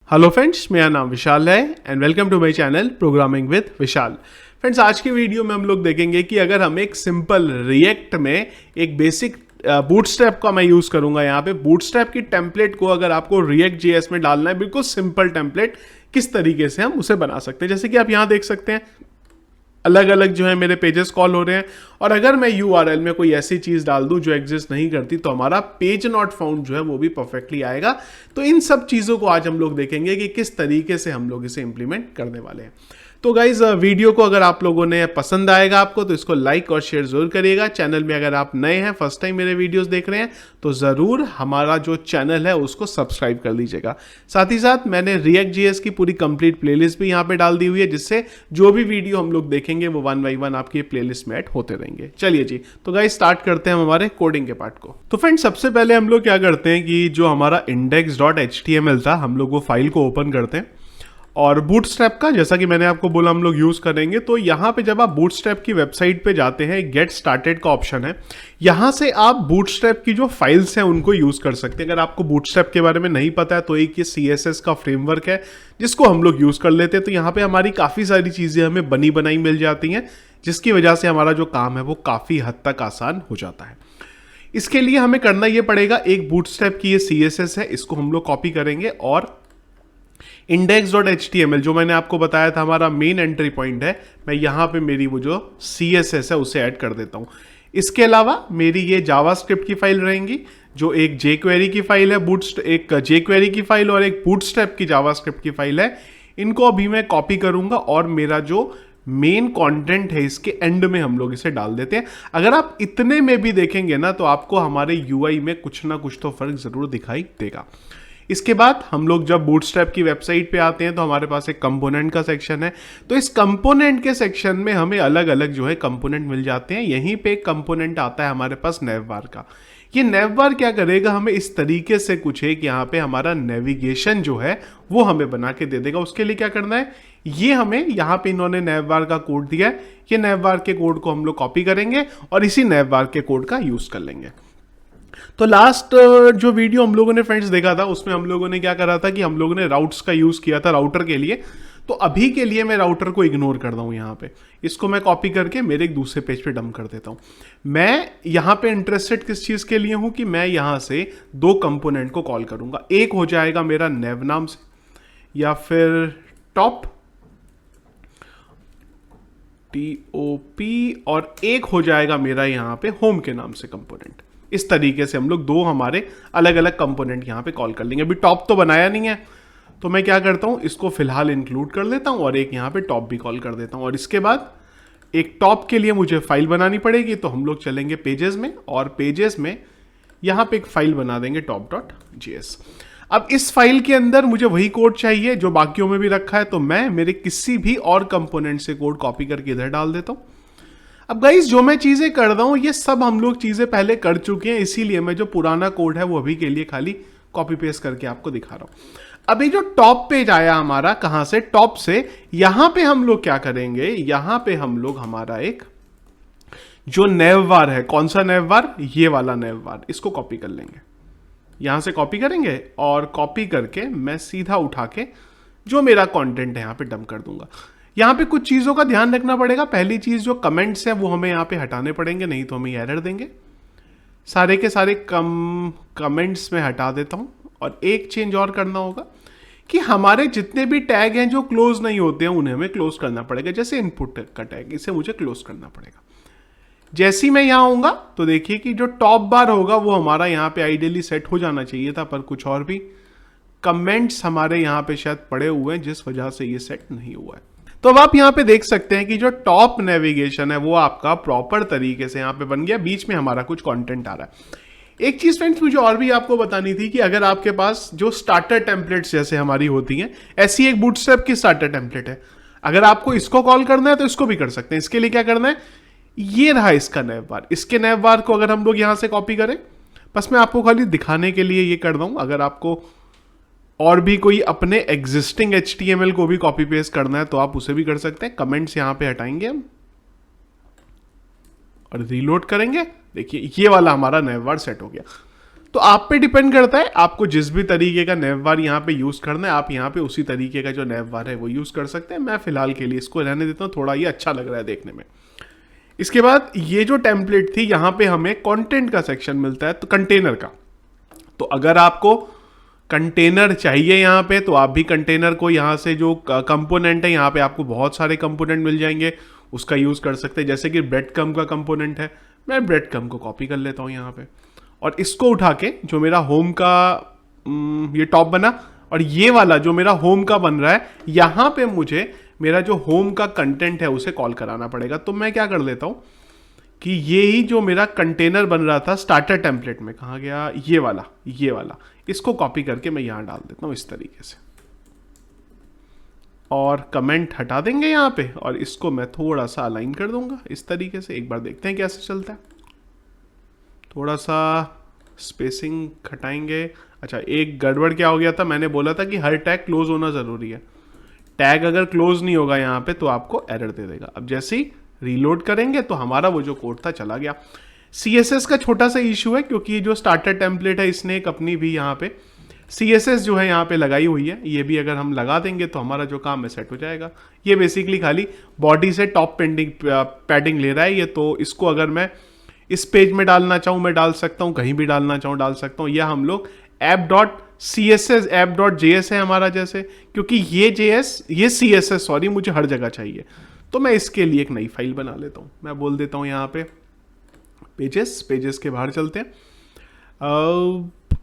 Hello friends, मेरा नाम विशाल है and welcome to my channel programming with Vishal. Friends, आज की वीडियो में हम लोग देखेंगे कि अगर हम एक सिंपल रिएक्ट में एक बेसिक बूटस्ट्रैप का मैं यूज़ करूंगा। यहाँ पे बूटस्ट्रैप की टेम्पलेट को अगर आपको रिएक्ट जेएस में डालना है, बिल्कुल सिंपल टेम्पलेट, किस तरीके से हम उसे बना सकते हैं। जैसे कि आप यहाँ देख सकते हैं अलग अलग जो है मेरे पेजेस कॉल हो रहे हैं, और अगर मैं यूआरएल में कोई ऐसी चीज डाल दूं जो एग्जिस्ट नहीं करती तो हमारा पेज नॉट फाउंड जो है वो भी परफेक्टली आएगा। तो इन सब चीजों को आज हम लोग देखेंगे कि किस तरीके से हम लोग इसे इंप्लीमेंट करने वाले हैं। तो गाइज, वीडियो को अगर आप लोगों ने पसंद आएगा आपको तो इसको लाइक और शेयर जरूर करिएगा। चैनल में अगर आप नए हैं, फर्स्ट टाइम मेरे वीडियोस देख रहे हैं, तो ज़रूर हमारा जो चैनल है उसको सब्सक्राइब कर लीजिएगा। साथ ही साथ मैंने रिएक्ट जेएस की पूरी कंप्लीट प्लेलिस्ट भी यहाँ पे डाल दी हुई है, जिससे जो भी वीडियो हम लोग देखेंगे वो 1 बाय 1 आपकी प्लेलिस्ट में ऐड होते रहेंगे। चलिए जी, तो गाइज स्टार्ट करते हैं हमारे कोडिंग के पार्ट को। तो फ्रेंड्स, सबसे पहले हम लोग क्या करते हैं कि जो हमारा index.html था, हम लोग वो फाइल को ओपन करते हैं। और बूटस्ट्रैप का, जैसा कि मैंने आपको बोला, हम लोग यूज़ करेंगे। तो यहाँ पे जब आप बूटस्ट्रैप की वेबसाइट पे जाते हैं, गेट स्टार्टेड का ऑप्शन है, यहाँ से आप बूटस्ट्रैप की जो फाइल्स हैं उनको यूज़ कर सकते हैं। अगर आपको बूटस्ट्रैप के बारे में नहीं पता है तो एक ये CSS का फ्रेमवर्क है जिसको हम लोग यूज़ कर लेते हैं। तो यहाँ पे हमारी काफ़ी सारी चीज़ें हमें बनी बनाई मिल जाती हैं, जिसकी वजह से हमारा जो काम है वो काफ़ी हद तक आसान हो जाता है। इसके लिए हमें करना ये पड़ेगा, एक बूटस्ट्रैप की ये CSS है, इसको हम लोग कॉपी करेंगे और index.html जो मैंने आपको बताया था हमारा मेन एंट्री पॉइंट है, मैं यहाँ पे मेरी वो जो CSS है उसे ऐड कर देता हूँ। इसके अलावा मेरी ये जावास्क्रिप्ट की फाइल रहेंगी, जो एक jQuery की फाइल है, एक jQuery की फाइल और एक बूटस्ट्रैप की जावास्क्रिप्ट की फाइल है। इनको अभी मैं कॉपी करूंगा और मेरा जो मेन कंटेंट है इसके एंड में हम लोग इसे डाल देते हैं। अगर आप इतने में भी देखेंगे ना तो आपको हमारे UI में कुछ ना कुछ तो फर्क जरूर दिखाई देगा। इसके बाद हम लोग जब बूटस्ट्रैप की वेबसाइट पे आते हैं तो हमारे पास एक कंपोनेंट का सेक्शन है। तो इस कंपोनेंट के सेक्शन में हमें अलग अलग जो है कंपोनेंट मिल जाते हैं। यहीं पे एक कंपोनेंट आता है हमारे पास नेवबार का। ये नेवबार क्या करेगा, हमें इस तरीके से कुछ है कि यहाँ पे हमारा नेविगेशन जो है वो हमें बना के दे देगा। उसके लिए क्या करना है, ये हमें यहाँ पे इन्होंने नेवबार का कोड दिया है, ये नेवबार के कोड को हम लोग कॉपी करेंगे और इसी नेवबार के कोड का यूज कर लेंगे। तो लास्ट जो वीडियो हम लोगों ने फ्रेंड्स देखा था उसमें हम लोगों ने क्या करा था कि हम लोगों ने राउट्स का यूज किया था राउटर के लिए। तो अभी के लिए मैं राउटर को इग्नोर कर रहा हूं। यहाँ पे इसको मैं कॉपी करके मेरे एक दूसरे पेज पे डंप कर देता हूं। मैं यहाँ पे इंटरेस्टेड किस चीज के लिए हूं कि मैं यहाँ से दो कंपोनेंट को कॉल करूंगा। एक हो जाएगा मेरा नेव नाम से या फिर टॉप TOP, और एक हो जाएगा मेरा यहाँ पे होम के नाम से कंपोनेंट। इस तरीके से हम लोग दो हमारे अलग अलग कंपोनेंट यहाँ पे कॉल कर लेंगे। अभी टॉप तो बनाया नहीं है तो मैं क्या करता हूँ, इसको फिलहाल इंक्लूड कर लेता हूँ और एक यहाँ पे टॉप भी कॉल कर देता हूँ। और इसके बाद एक टॉप के लिए मुझे फाइल बनानी पड़ेगी, तो हम लोग चलेंगे पेजेस में और पेजेस में यहाँ पे एक फाइल बना देंगे top.js। अब इस फाइल के अंदर मुझे वही कोड चाहिए जो बाकियों में भी रखा है, तो मैं मेरे किसी भी और कंपोनेंट से कोड कॉपी करके इधर डाल देता हूँ। अब गाइस, जो मैं चीजें कर रहा हूं ये सब हम लोग चीजें पहले कर चुके हैं, इसीलिए मैं जो पुराना कोड है वो अभी के लिए खाली कॉपी पेस्ट करके आपको दिखा रहा हूं। अभी जो टॉप पेज आया हमारा, कहां से, टॉप से, यहां पे हम लोग क्या करेंगे, यहां पे हम लोग हमारा एक जो नेवबार है, कौन सा नेवबार, ये वाला नेवबार, इसको कॉपी कर लेंगे। यहां से कॉपी करेंगे और कॉपी करके मैं सीधा उठा के जो मेरा कंटेंट है यहां पे डंप कर दूंगा। यहाँ पे कुछ चीज़ों का ध्यान रखना पड़ेगा। पहली चीज़, जो कमेंट्स हैं वो हमें यहाँ पे हटाने पड़ेंगे, नहीं तो हमें एरर देंगे। सारे के सारे कमेंट्स में हटा देता हूँ। और एक चेंज और करना होगा कि हमारे जितने भी टैग हैं जो क्लोज नहीं होते हैं उन्हें हमें क्लोज करना पड़ेगा। जैसे इनपुट का टैग, इसे मुझे क्लोज करना पड़ेगा। जैसे ही मैं यहाँ आऊँगा तो देखिए कि जो टॉप बार होगा वो हमारा यहाँ पे आइडियली सेट हो जाना चाहिए था, पर कुछ और भी कमेंट्स हमारे यहाँ पे शायद पड़े हुए हैं जिस वजह से ये सेट नहीं हुआ है। तो अब आप यहाँ पे देख सकते हैं कि जो टॉप नेविगेशन है वो आपका प्रॉपर तरीके से यहाँ पे बन गया। बीच में हमारा कुछ कंटेंट आ रहा है। एक चीज फ्रेंड्स मुझे और भी आपको बतानी थी कि अगर आपके पास जो स्टार्टर टेम्पलेट्स जैसे हमारी होती हैं, ऐसी एक बूटस्ट्रैप की स्टार्टर टेम्पलेट है। अगर आपको इसको कॉल करना है तो इसको भी कर सकते हैं। इसके लिए क्या करना है, ये रहा इसका नेवबार। इसके नेवबार को अगर हम लोग यहाँ से कॉपी करें, बस मैं आपको खाली दिखाने के लिए ये कर रहा हूँ। अगर आपको और भी कोई अपने एग्जिस्टिंग HTML को भी कॉपी पेस्ट करना है तो आप उसे भी कर सकते हैं। कमेंट्स यहां पे हटाएंगे हम और रीलोड करेंगे। देखिए ये वाला हमारा नेवबार सेट हो गया। तो आप पे डिपेंड करता है, आपको जिस भी तरीके का नेव बार यहाँ पे यूज करना है, आप यहाँ पे उसी तरीके का जो नेव बार है वो यूज कर सकते हैं। मैं फिलहाल के लिए इसको रहने देता हूँ, थोड़ा ये अच्छा लग रहा है देखने में। इसके बाद ये जो टेम्पलेट थी, यहाँ पे हमें कंटेंट का सेक्शन मिलता है, तो कंटेनर का। तो अगर आपको कंटेनर चाहिए यहाँ पे, तो आप भी कंटेनर को यहाँ से जो कंपोनेंट है, यहाँ पे आपको बहुत सारे कंपोनेंट मिल जाएंगे, उसका यूज कर सकते हैं। जैसे कि ब्रेड कम का कंपोनेंट है, मैं ब्रेड कम को कॉपी कर लेता हूँ यहाँ पे, और इसको उठा के जो मेरा होम का ये टॉप बना, और ये वाला जो मेरा होम का बन रहा है, यहाँ पे मुझे मेरा जो होम का कंटेंट है उसे कॉल कराना पड़ेगा। तो मैं क्या कर लेता हूँ कि ये ही जो मेरा कंटेनर बन रहा था स्टार्टर टेम्पलेट में, कहाँ गया, ये वाला, इसको कॉपी करके मैं यहाँ डाल देता हूँ इस तरीके से, और कमेंट हटा देंगे यहाँ पे, और इसको मैं थोड़ा सा अलाइन कर दूंगा इस तरीके से। एक बार देखते हैं कैसे चलता है। थोड़ा सा स्पेसिंग हटाएंगे। अच्छा, एक गड़बड़ क्या हो गया था, मैंने बोला था कि हर टैग क्लोज होना जरूरी है। टैग अगर क्लोज नहीं होगा यहाँ पे तो आपको एरर दे देगा। अब जैसे ही रीलोड करेंगे तो हमारा वो जो कोड था चला गया। CSS का छोटा सा इशू है, क्योंकि जो स्टार्टर टेम्पलेट है इसने एक अपनी भी यहाँ पे CSS जो है यहाँ पे लगाई हुई है। ये भी अगर हम लगा देंगे तो हमारा जो काम है सेट हो जाएगा। ये बेसिकली खाली बॉडी से टॉप पैडिंग ले रहा है ये, तो इसको अगर मैं इस पेज में डालना चाहूँ मैं डाल सकता हूँ, कहीं भी डालना चाहूँ डाल सकता हूँ। या हम लोग app.css app.js है हमारा, जैसे क्योंकि ये CSS सॉरी मुझे हर जगह चाहिए, तो मैं इसके लिए एक नई फाइल बना लेता हूँ। मैं बोल देता हूँ यहाँ पे पेजेस के बाहर चलते हैं।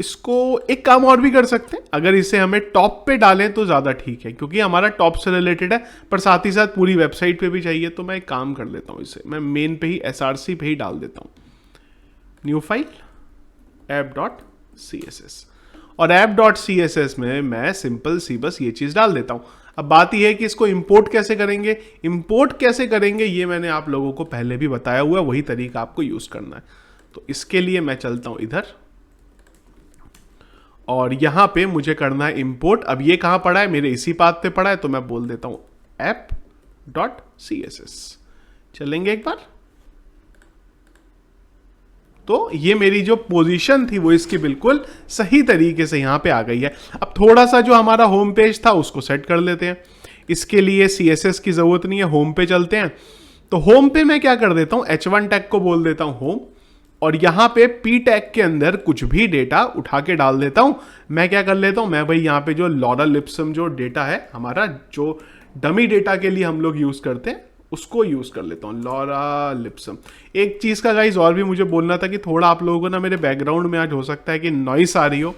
इसको एक काम और भी कर सकते हैं, अगर इसे हमें टॉप पे डालें तो ज़्यादा ठीक है, क्योंकि हमारा टॉप से रिलेटेड है, पर साथ ही साथ पूरी वेबसाइट पे भी चाहिए। तो मैं एक काम कर लेता हूँ, इसे मैं मेन पे ही src पे ही डाल देता हूँ, न्यू फाइल app.css, और app.css में मैं सिंपल सी बस ये चीज़ डाल देता हूँ। अब बात यह है कि इसको इंपोर्ट कैसे करेंगे, ये मैंने आप लोगों को पहले भी बताया हुआ है, वही तरीका आपको यूज़ करना है। तो इसके लिए मैं चलता हूँ इधर, और यहाँ पे मुझे करना है इंपोर्ट। अब ये कहाँ पड़ा है, मेरे इसी पाथ पे पड़ा है, तो मैं बोल देता हूँ app.css। चलेंगे एक बार, तो ये मेरी जो पोजीशन थी वो इसकी बिल्कुल सही तरीके से यहाँ पे आ गई है। अब थोड़ा सा जो हमारा होम पेज था उसको सेट कर लेते हैं। इसके लिए CSS की जरूरत नहीं है, होम पे चलते हैं। तो होम पे मैं क्या कर देता हूँ, H1 टैग को बोल देता हूँ होम, और यहाँ पे P टैग के अंदर कुछ भी डेटा उठा के डाल देता हूँ। मैं क्या कर लेता हूँ, मैं भाई यहाँ पे जो लॉरल लिप्सम जो डेटा है हमारा, जो डमी डेटा के लिए हम लोग यूज करते हैं, उसको यूज कर लेता हूँ, लॉरा लिप्सम। एक चीज का गाइस और भी मुझे बोलना था कि थोड़ा आप लोगों को ना मेरे बैकग्राउंड में आज हो सकता है कि नॉइस आ रही हो,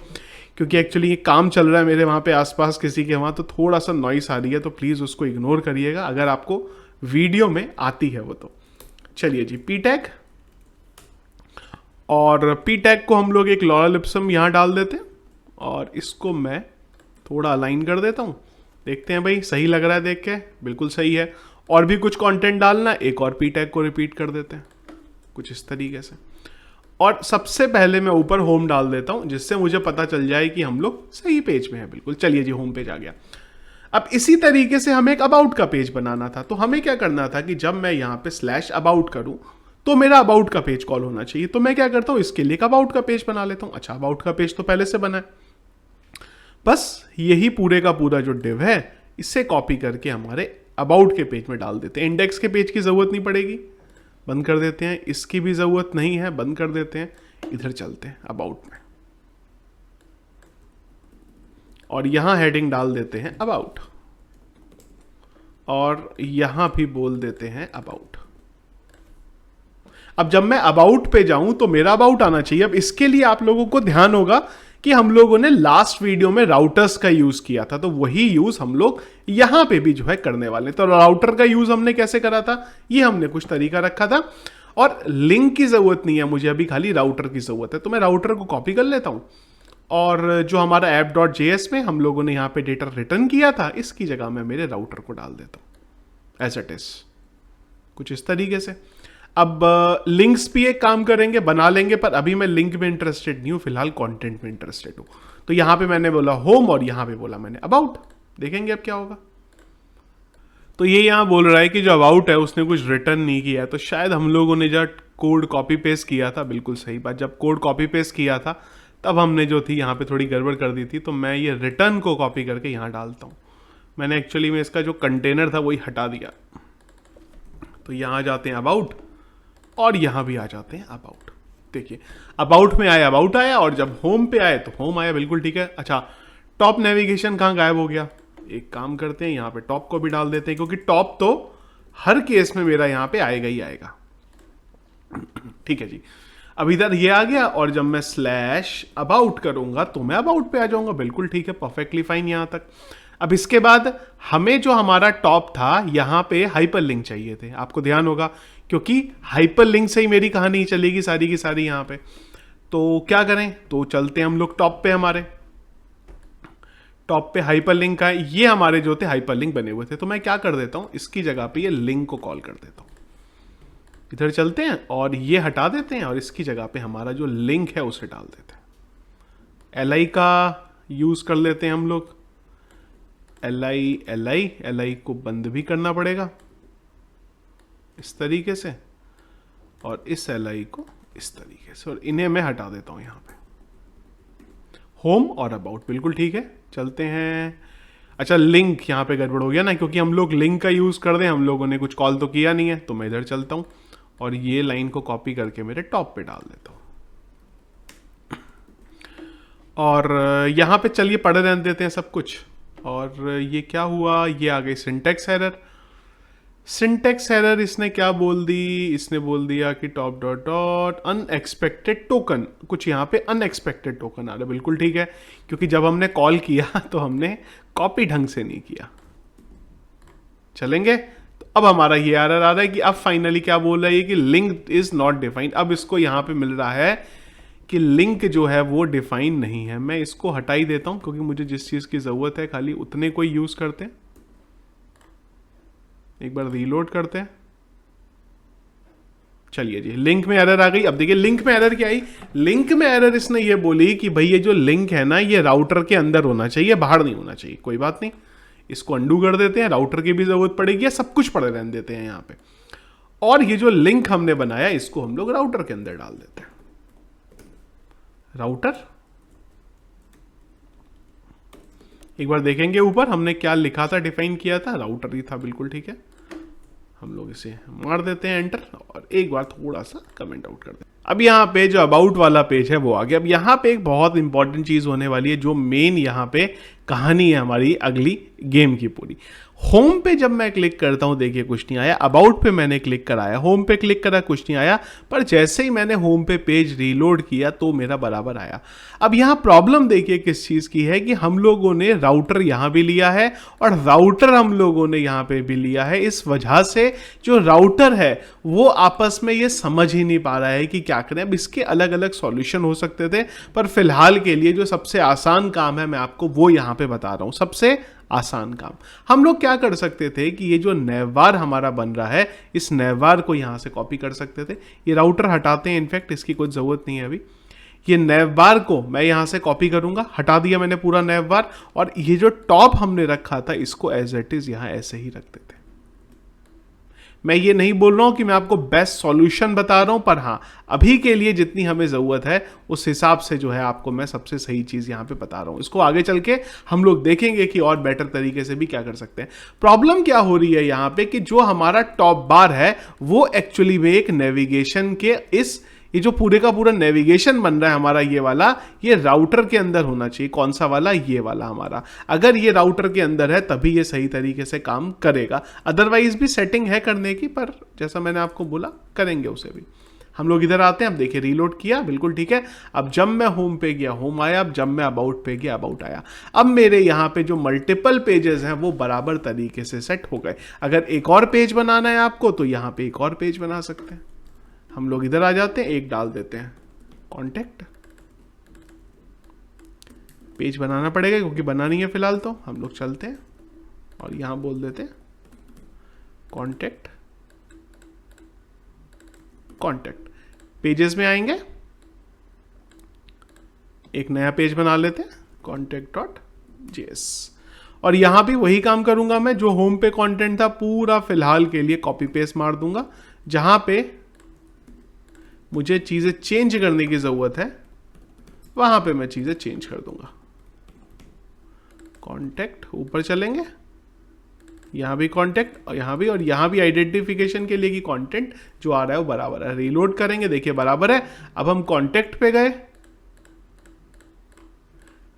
क्योंकि एक्चुअली ये काम चल रहा है मेरे वहाँ पे आसपास किसी के वहाँ, तो थोड़ा सा नॉइस आ रही है, तो प्लीज़ उसको इग्नोर करिएगा अगर आपको वीडियो में आती है वो। तो चलिए जी, P टैग, और P टैग को हम लोग एक लॉरा लिप्सम यहाँ डाल देते हैं, और इसको मैं थोड़ा अलाइन कर देता हूँ। देखते हैं भाई सही लग रहा है, देख के बिल्कुल सही है। और भी कुछ कंटेंट डालना, एक और P टैग को रिपीट कर देते हैं कुछ इस तरीके से, और सबसे पहले मैं ऊपर होम डाल देता हूं, जिससे मुझे पता चल जाए कि हम लोग सही पेज में हैं बिल्कुल। चलिए जी, होम पेज आ गया। अब इसी तरीके से हमें एक अबाउट का पेज बनाना था। तो हमें क्या करना था कि जब मैं यहाँ पे /about करूं तो मेरा अबाउट का पेज कॉल होना चाहिए। तो मैं क्या करता हूं, इसके लिए एक अबाउट का पेज बना लेता हूं। अच्छा, अबाउट का पेज तो पहले से बना है, बस यही पूरे का पूरा जो डिव है इससे कॉपी करके हमारे अबाउट के पेज में डाल देते हैं। इंडेक्स के पेज की जरूरत नहीं पड़ेगी, बंद कर देते हैं। इसकी भी जरूरत नहीं है, बंद कर देते हैं। इधर चलते हैं अबाउट में, और यहां हेडिंग डाल देते हैं अबाउट, और यहां भी बोल देते हैं अबाउट। अब जब मैं अबाउट पे जाऊं तो मेरा अबाउट आना चाहिए। अब इसके लिए आप लोगों को ध्यान होगा कि हम लोगों ने लास्ट वीडियो में राउटर्स का यूज किया था, तो वही यूज हम लोग यहां पे भी जो है करने वाले। तो राउटर का यूज हमने कैसे करा था, ये हमने कुछ तरीका रखा था, और लिंक की जरूरत नहीं है मुझे, अभी खाली राउटर की जरूरत है। तो मैं राउटर को कॉपी कर लेता हूं, और जो हमारा app.js में हम लोगों ने यहाँ पे डेटा रिटर्न किया था, इसकी जगह मैं मेरे राउटर को डाल देता हूं एज इट इज, कुछ इस तरीके से। अब लिंक्स भी एक काम करेंगे, बना लेंगे, पर अभी मैं लिंक में इंटरेस्टेड नहीं हूं, फिलहाल कंटेंट में इंटरेस्टेड हूं। तो यहां पे मैंने बोला होम, और यहां पे बोला मैंने अबाउट। देखेंगे अब क्या होगा। तो ये यहां बोल रहा है कि जो अबाउट है उसने कुछ रिटर्न नहीं किया है, तो शायद हम लोगों ने जब कोड कॉपी पेस्ट किया था, बिल्कुल सही बात, जब कोड कॉपी पेस्ट किया था तब हमने जो थी यहाँ पे थोड़ी गड़बड़ कर दी थी, तो मैं ये रिटर्न को कॉपी करके यहाँ डालता हूँ। मैंने एक्चुअली में इसका जो कंटेनर था वही हटा दिया। तो यहाँ जाते हैं अबाउट, और यहाँ भी आ जाते हैं अबाउट। देखिए अबाउट में आया, अबाउट आया, और जब होम पे आए तो होम आया, बिल्कुल ठीक है। अच्छा, टॉप नेविगेशन कहाँ गायब हो गया? एक काम करते हैं, यहाँ पे टॉप को भी डाल देते हैं, क्योंकि टॉप तो हर केस में मेरा यहाँ पे आएगा ही आएगा। ठीक है जी, अब इधर ये आ गया, और जब मैं स्लैश अबाउट करूंगा तो मैं अबाउट पे आ जाऊंगा, बिल्कुल ठीक है, परफेक्टली फाइन यहां तक। अब इसके बाद हमें जो हमारा टॉप था यहां पे हाइपर लिंक चाहिए थे, आपको ध्यान होगा, क्योंकि हाइपर लिंक से ही मेरी कहानी चलेगी सारी की सारी यहां पे। तो क्या करें, तो चलते हैं हम लोग टॉप पे। हमारे टॉप पे हाइपर लिंक का ये हमारे जो थे हाइपर लिंक बने हुए थे, तो मैं क्या कर देता हूं, इसकी जगह पे ये लिंक को कॉल कर देता हूं। इधर चलते हैं और ये हटा देते हैं, और इसकी जगह पे हमारा जो लिंक है उसे डाल देते हैं। एल आई का यूज कर लेते हैं हम लोग। एल आई को बंद भी करना पड़ेगा इस तरीके से, और इस एल आई को इस तरीके से, और इन्हें मैं हटा देता हूं यहां पे। होम और अबाउट बिल्कुल ठीक है, चलते हैं। अच्छा, लिंक यहाँ पे गड़बड़ हो गया ना, क्योंकि हम लोग लिंक का यूज कर दें, हम लोगों ने कुछ कॉल तो किया नहीं है। तो मैं इधर चलता हूं और ये लाइन को कॉपी करके मेरे टॉप पे डाल देता हूं, और यहां पे चलिए पढ़े रहने देते हैं सब कुछ। और ये क्या हुआ, ये आ गई सिंटेक्स एरर। सिंटेक्स एरर इसने क्या बोल दी, इसने बोल दिया कि top dot dot unexpected token, कुछ यहाँ पे अनएक्सपेक्टेड टोकन आ रहा है, बिल्कुल ठीक है, क्योंकि जब हमने कॉल किया तो हमने कॉपी ढंग से नहीं किया। चलेंगे, तो अब हमारा ये एरर आ रहा है कि अब फाइनली क्या बोल रहा है कि लिंक इज नॉट डिफाइंड। अब इसको यहाँ पे मिल रहा है कि लिंक जो है वो डिफाइन नहीं है। मैं इसको हटा ही देता हूं, क्योंकि मुझे जिस चीज की जरूरत है खाली उतने को यूज करते हैं। एक बार रीलोड करते हैं। चलिए जी, लिंक में एरर आ गई। अब देखिए लिंक में एरर क्या आई, लिंक में एरर इसने ये बोली कि भाई ये जो लिंक है ना, ये राउटर के अंदर होना चाहिए, बाहर नहीं होना चाहिए। कोई बात नहीं, इसको अंडू कर देते हैं, राउटर की भी जरूरत पड़ेगी, या सब कुछ पड़े रहने देते हैं यहाँ पे। और ये जो लिंक हमने बनाया इसको हम लोग राउटर के अंदर डाल देते हैं। राउटर, एक बार देखेंगे ऊपर हमने क्या लिखा था, डिफाइन किया था, राउटर ही था, बिल्कुल ठीक है। हम लोग इसे मार देते हैं एंटर, और एक बार थोड़ा सा कमेंट आउट कर दें। अब यहाँ पे जो अबाउट वाला पेज है वो आ गया। अब यहाँ पे एक बहुत इंपॉर्टेंट चीज होने वाली है, जो मेन यहाँ पे कहानी है हमारी अगली गेम की पूरी। होम पे जब मैं क्लिक करता हूं, देखिए कुछ नहीं आया। अबाउट पे मैंने क्लिक कराया, होम पे क्लिक करा, कुछ नहीं आया। पर जैसे ही मैंने होम पे पेज रीलोड किया तो मेरा बराबर आया। अब यहाँ प्रॉब्लम देखिए किस चीज की है कि हम लोगों ने राउटर यहाँ भी लिया है और राउटर हम लोगों ने यहाँ पे भी लिया है। इस वजह से जो राउटर है वो आपस में ये समझ ही नहीं पा रहा है कि क्या करें। अब इसके अलग अलग सॉल्यूशन हो सकते थे, पर फिलहाल के लिए जो सबसे आसान काम है मैं आपको वो यहाँ पे बता रहा हूँ। सबसे आसान काम हम लोग क्या कर सकते थे कि ये जो नैवबार हमारा बन रहा है, इस नैवबार को यहां से कॉपी कर सकते थे। ये राउटर हटाते हैं, इनफैक्ट इसकी कोई जरूरत नहीं है अभी। ये नैवबार को मैं यहां से कॉपी करूंगा, हटा दिया मैंने पूरा नैवबार, और ये जो टॉप हमने रखा था इसको एज इट इज यहां ऐसे ही रख देते। मैं ये नहीं बोल रहा हूं कि मैं आपको बेस्ट सॉल्यूशन बता रहा हूं, पर हाँ अभी के लिए जितनी हमें जरूरत है उस हिसाब से जो है आपको मैं सबसे सही चीज यहां पे बता रहा हूं। इसको आगे चल के हम लोग देखेंगे कि और बेटर तरीके से भी क्या कर सकते हैं। प्रॉब्लम क्या हो रही है यहां पे कि जो हमारा टॉप बार है वो एक्चुअली में एक नेविगेशन के ये जो पूरे का पूरा नेविगेशन बन रहा है हमारा, ये वाला, ये राउटर के अंदर होना चाहिए। कौन सा वाला? ये वाला हमारा। अगर ये राउटर के अंदर है तभी ये सही तरीके से काम करेगा। अदरवाइज भी सेटिंग है करने की, पर जैसा मैंने आपको बोला करेंगे उसे भी। हम लोग इधर आते हैं। अब देखिए रीलोड किया, बिल्कुल ठीक है। अब जब मैं होम पे गया होम आया, अब जब मैं अबाउट पे गया अबाउट आया। अब मेरे यहाँ पे जो मल्टीपल पेजेस हैं वो बराबर तरीके से सेट हो गए। अगर एक और पेज बनाना है आपको तो यहाँ पे एक और पेज बना सकते हैं। हम लोग इधर आ जाते हैं, एक डाल देते हैं कॉन्टेक्ट। पेज बनाना पड़ेगा क्योंकि बना नहीं है फिलहाल, तो हम लोग चलते हैं और यहां बोल देते हैं कॉन्टेक्ट। कॉन्टेक्ट पेजेस में आएंगे, एक नया पेज बना लेते हैं contact.js, और यहां भी वही काम करूंगा मैं। जो होम पे कंटेंट था पूरा फिलहाल के लिए कॉपी पेस्ट मार दूंगा। जहां पे मुझे चीजें चेंज करने की जरूरत है वहां पे मैं चीजें चेंज कर दूंगा। कॉन्टेक्ट ऊपर चलेंगे, यहां भी कॉन्टेक्ट और यहां भी आइडेंटिफिकेशन के लिए कि कॉन्टेंट जो आ रहा है वो बराबर है। रीलोड करेंगे, देखिए बराबर है। अब हम कॉन्टेक्ट पे गए,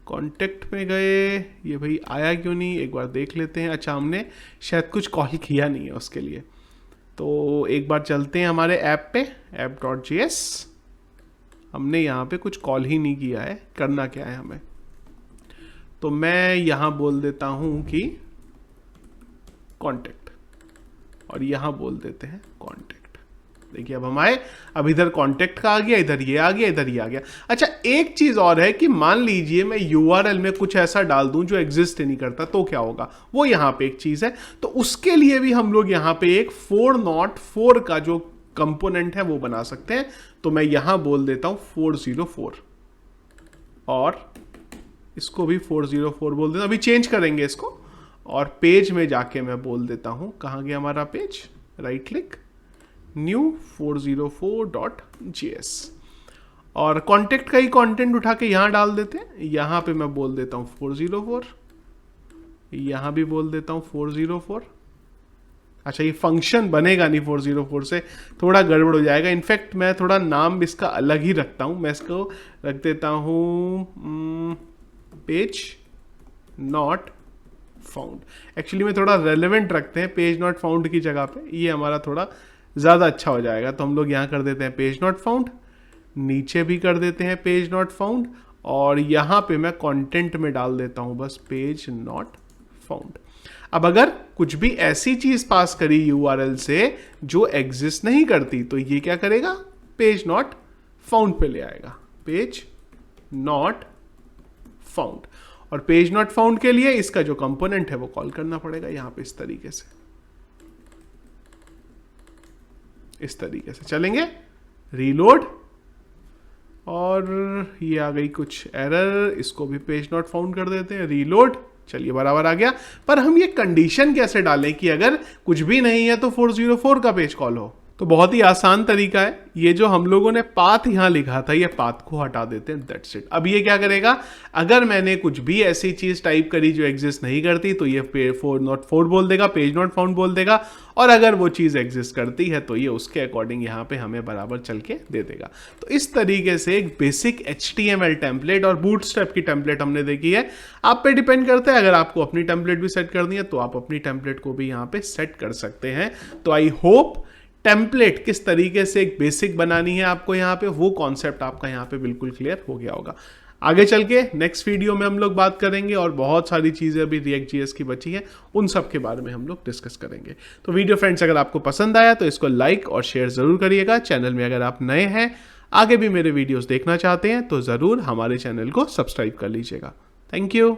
कॉन्टेक्ट में गए, ये भाई आया क्यों नहीं, एक बार देख लेते हैं। अच्छा, हमने शायद कुछ कॉल किया नहीं है उसके लिए, तो एक बार चलते हैं हमारे ऐप पे, app.js। हमने यहाँ पे कुछ कॉल ही नहीं किया है, करना क्या है हमें, तो मैं यहाँ बोल देता हूँ कि कॉन्टेक्ट, और यहाँ बोल देते हैं कॉन्टेक्ट। देखिए अब हम आए, अब इधर कॉन्टेक्ट का आ गया, इधर ये आ गया, इधर ये आ गया। अच्छा, एक चीज और है कि मान लीजिए मैं URL में कुछ ऐसा डाल दूं जो एग्जिस्ट ही नहीं करता, तो क्या होगा, वो यहाँ पे एक चीज है। तो उसके लिए भी हम लोग यहाँ पे एक 404 का जो कंपोनेंट है वो बना सकते हैं। तो मैं यहां बोल देता हूं 404, और इसको भी 404 बोल देता हूं। अभी चेंज करेंगे इसको, और पेज में जाके मैं बोल देता हूं, कहां गया हमारा page, right click, new 404.js, और कॉन्टेक्ट का ही कंटेंट उठा के यहां डाल देते हैं। यहां पे मैं बोल देता हूं 404, यहां भी बोल देता हूं 404। अच्छा, ये फंक्शन बनेगा नहीं 404 से, थोड़ा गड़बड़ हो जाएगा। इनफैक्ट मैं थोड़ा नाम इसका अलग ही रखता हूं, मैं इसको रख देता हूं पेज नॉट फाउंड। एक्चुअली में थोड़ा रेलेवेंट रखते हैं पेज नॉट फाउंड की जगह पे, ये हमारा थोड़ा ज़्यादा अच्छा हो जाएगा। तो हम लोग यहाँ कर देते हैं पेज नॉट फाउंड, नीचे भी कर देते हैं पेज नॉट फाउंड, और यहाँ पे मैं कंटेंट में डाल देता हूँ बस पेज नॉट फाउंड। अब अगर कुछ भी ऐसी चीज पास करी URL से जो एग्जिस्ट नहीं करती, तो ये क्या करेगा, पेज नॉट फाउंड पे ले आएगा, पेज नॉट फाउंड। और पेज नॉट फाउंड के लिए इसका जो कंपोनेंट है वो कॉल करना पड़ेगा यहां पे, इस तरीके से चलेंगे। रीलोड, और ये आ गई कुछ एरर, इसको भी पेज नॉट फाउंड कर देते हैं, रीलोड, चलिए बराबर आ गया। पर हम ये कंडीशन कैसे डालें कि अगर कुछ भी नहीं है तो 404 का पेज कॉल हो, तो बहुत ही आसान तरीका है। ये जो हम लोगों ने पाथ यहां लिखा था, ये पाथ को हटा देते हैं, दैट्स इट। अब ये क्या करेगा, अगर मैंने कुछ भी ऐसी चीज टाइप करी जो एग्जिस्ट नहीं करती, तो ये 404 बोल देगा, पेज नॉट फाउंड बोल देगा, और अगर वो चीज एग्जिस्ट करती है तो ये उसके अकॉर्डिंग यहाँ पे हमें बराबर चल के दे देगा। तो इस तरीके से एक बेसिक HTML टेम्पलेट और बूटस्ट्रैप की टेम्पलेट हमने देखी है। आप पे डिपेंड करता है, अगर आपको अपनी टेम्पलेट भी सेट करनी है तो आप अपनी टेम्पलेट को भी यहाँ पे सेट कर सकते हैं। तो आई होप टेम्पलेट किस तरीके से एक बेसिक बनानी है आपको यहाँ पे, वो कॉन्सेप्ट आपका यहाँ पे बिल्कुल क्लियर हो गया होगा। आगे चल के नेक्स्ट वीडियो में हम लोग बात करेंगे, और बहुत सारी चीजें अभी React.js की बची हैं, उन सब के बारे में हम लोग डिस्कस करेंगे। तो वीडियो फ्रेंड्स, अगर आपको पसंद आया तो इसको लाइक और शेयर जरूर करिएगा। चैनल में अगर आप नए हैं, आगे भी मेरे वीडियोस देखना चाहते हैं, तो जरूर हमारे चैनल को सब्सक्राइब कर लीजिएगा। Thank you.